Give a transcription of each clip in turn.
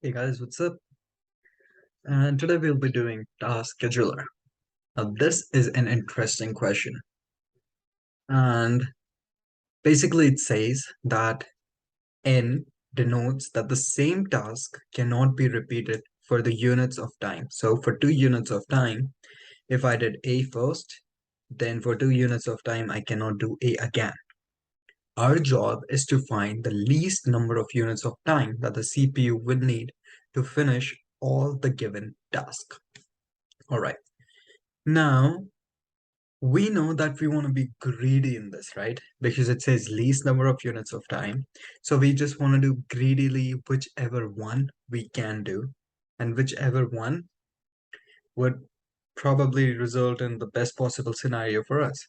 Hey guys, what's up? And today we'll be doing task scheduler. Now this is an interesting question. And basically it says that n denotes that the same task cannot be repeated for the units of time. So for 2 units of time, if I did A first, then for 2 units of time, I cannot do A again. Our job is to find the least number of units of time that the CPU will need to finish all the given task. All right. Now, we know that we want to be greedy in this, right? Because it says least number of units of time. So we just want to do greedily whichever one we can do, and whichever one would probably result in the best possible scenario for us.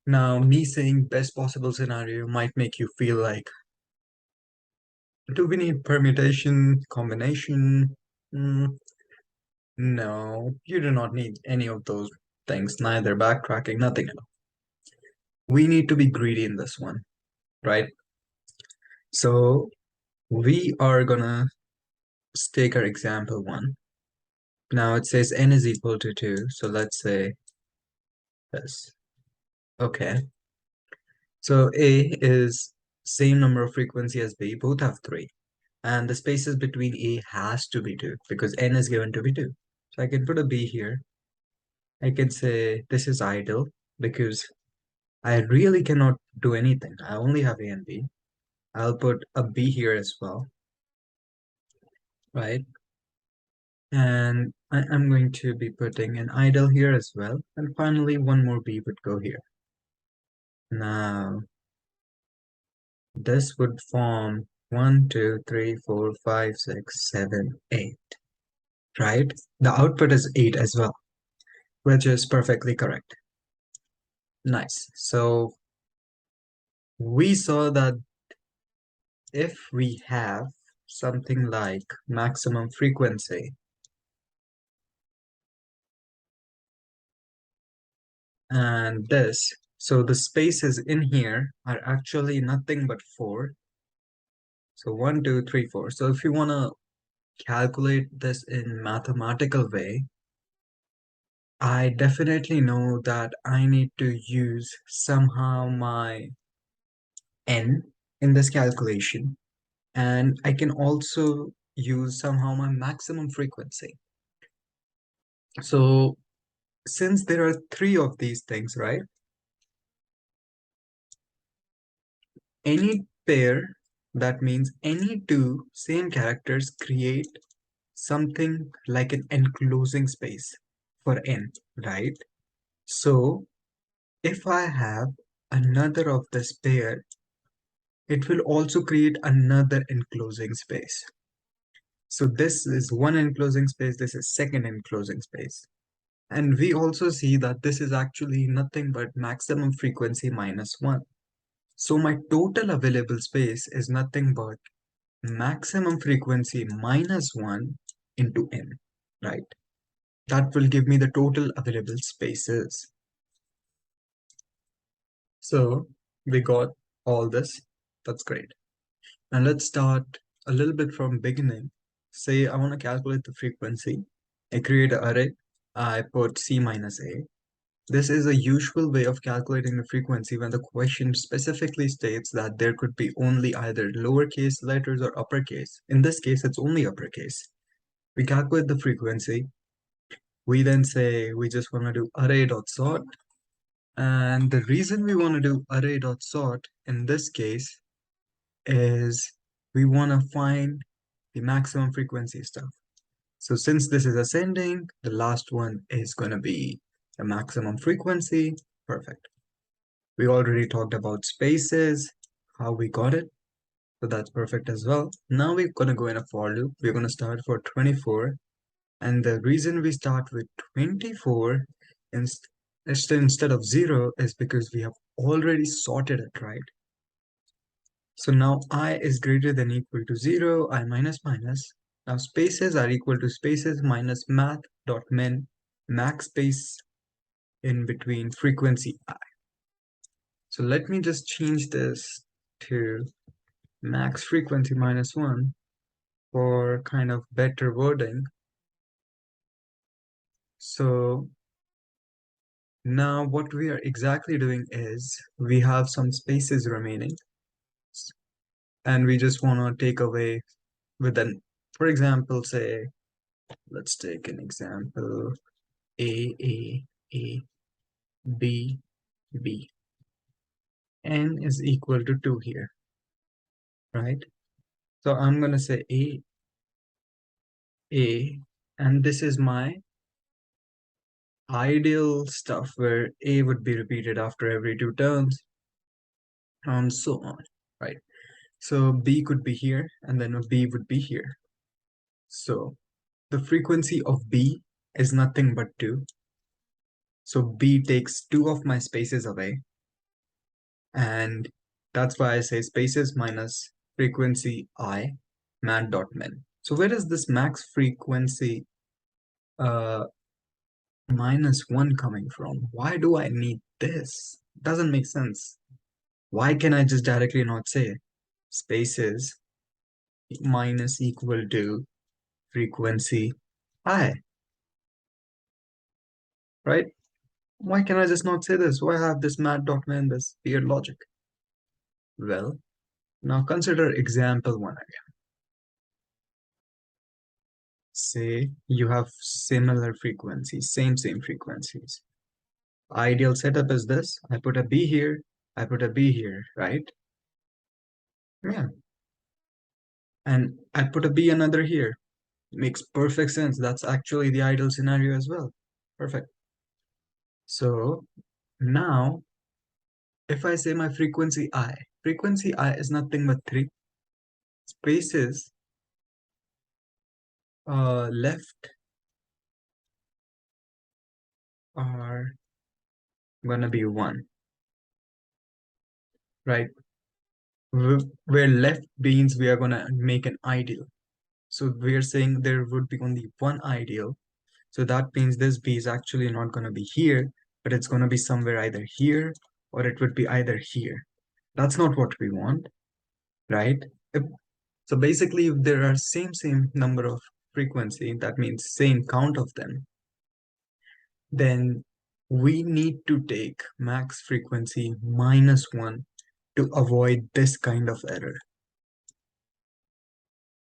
Now, me saying best possible scenario might make you feel like, do we need permutation, combination? No, you do not need any of those things, neither backtracking, nothing else. We need to be greedy in this one, right? So we are gonna take our example one. Now it says n is equal to 2, so let's say this. Okay, so A is same number of frequency as B, both have 3. And the spaces between A has to be 2 because n is given to be 2. So I can put a B here. I can say this is idle because I really cannot do anything. I only have A and B. I'll put a B here as well, right? And I'm going to be putting an idle here as well. And finally, one more B would go here. Now, this would form 1, 2, 3, 4, 5, 6, 7, 8, right? The output is 8 as well, which is perfectly correct. Nice. So we saw that if we have something like maximum frequency, and this, so the spaces in here are actually nothing but 4. So 1, 2, 3, 4. So if you want to calculate this in mathematical way, I definitely know that I need to use somehow my n in this calculation, and I can also use somehow my maximum frequency. So since there are 3 of these things, right? Any pair, that means any 2 same characters create something like an enclosing space for n, right? So if I have another of this pair, it will also create another enclosing space. So this is one enclosing space, this is second enclosing space. And we also see that this is actually nothing but maximum frequency minus 1. So my total available space is nothing but maximum frequency minus 1 into n, right? That will give me the total available spaces. So we got all this. That's great. And let's start a little bit from beginning. Say I want to calculate the frequency. I create an array. I put C minus A. This is a usual way of calculating the frequency when the question specifically states that there could be only either lowercase letters or uppercase. In this case, it's only uppercase. We calculate the frequency. We then say we just want to do array.sort. And the reason we want to do array.sort in this case is we want to find the maximum frequency stuff. So since this is ascending, the last one is going to be the maximum frequency. Perfect. We already talked about spaces, how we got it. So that's perfect as well. Now we're going to go in a for loop. We're going to start for 24. And the reason we start with 24 instead of 0 is because we have already sorted it, right? So now I is greater than equal to 0, I minus minus. Now spaces are equal to spaces minus math dot min max space in between frequency I. So let me just change this to max frequency minus 1. for kind of better wording. So now what we are exactly doing is we have some spaces remaining and we just want to take away with an, for example, say, let's take an example, A, A, B, B. N is equal to 2 here, right? So I'm going to say A, and this is my ideal stuff where A would be repeated after every 2 terms and so on, right? So B could be here and then B would be here. So the frequency of B is nothing but 2. So B takes 2 of my spaces away, and that's why I say spaces minus frequency I mat.min. So where is this max frequency uh, -1 coming from? Why do I need this? Doesn't make sense. Why can I just directly not say spaces minus equal to frequency I, right? Why can I just not say this? Why have this mat.min, this weird logic? Well, now consider example 1 again. Say you have similar frequencies, same frequencies. Ideal setup is this. I put a B here, I put a B here, right? Yeah. And I put a B another here. Makes perfect sense. That's actually the ideal scenario as well. Perfect. So now if I say my frequency I is nothing but 3 spaces left are gonna be 1, right? Where left means we are gonna make an ideal. So we are saying there would be only one ideal. So that means this B is actually not gonna be here, but it's gonna be somewhere either here or it would be either here. That's not what we want, right? So basically, if there are same number of frequency, that means same count of them, then we need to take max frequency -1 to avoid this kind of error.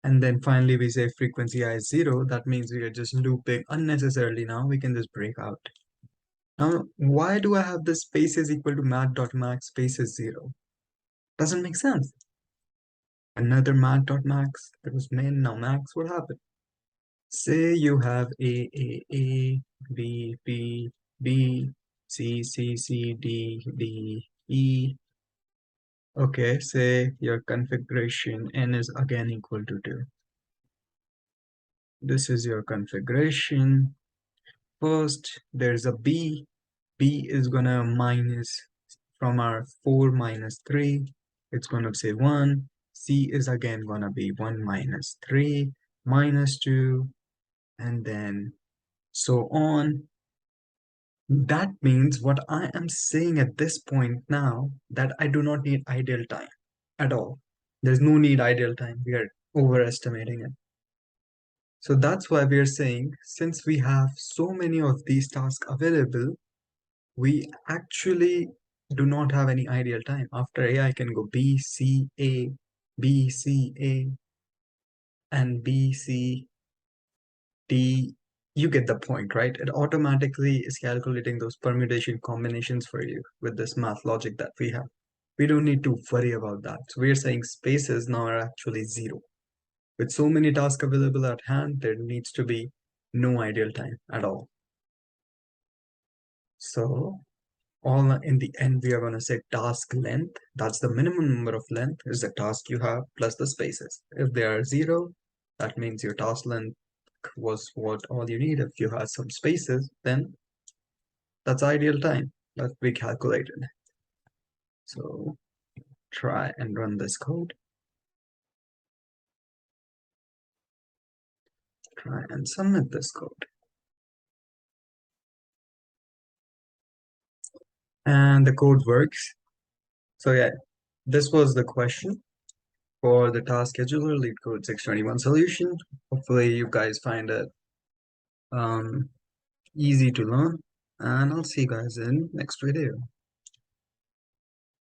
And then finally we say frequency I is 0, that means we are just looping unnecessarily now, we can just break out. Now, why do I have this space is equal to mat.max space is 0? Doesn't make sense. Another mat.max, that was min, now max, what happened? Say you have A, B, B, B, C, C, C, D, D, E. Okay, say your configuration N is again equal to 2. This is your configuration. First, there's a B. B is gonna minus from our 4 minus 3. It's gonna say 1. C is again gonna be 1 minus 3 minus 2, and then so on. That means what I am saying at this point now that I do not need ideal time at all. There's no need ideal time. We are overestimating it. So that's why we are saying since we have so many of these tasks available, we actually do not have any ideal time. After A, I can go B, C, A, B, C, A, and B, C, D. You get the point, right? It automatically is calculating those permutation combinations for you with this math logic that we have. We don't need to worry about that. So we're saying spaces now are actually 0. With so many tasks available at hand, there needs to be no ideal time at all. So all in the end, we are going to say task length. That's the minimum number of length is the task you have plus the spaces. If they are 0, that means your task length was what all you need. If you have some spaces, then that's ideal time that we calculated. So try and run this code. Try and submit this code. And the code works. So yeah, this was the question. for the task scheduler LeetCode 621 solution. Hopefully you guys find it um, easy to learn, and I'll see you guys in next video.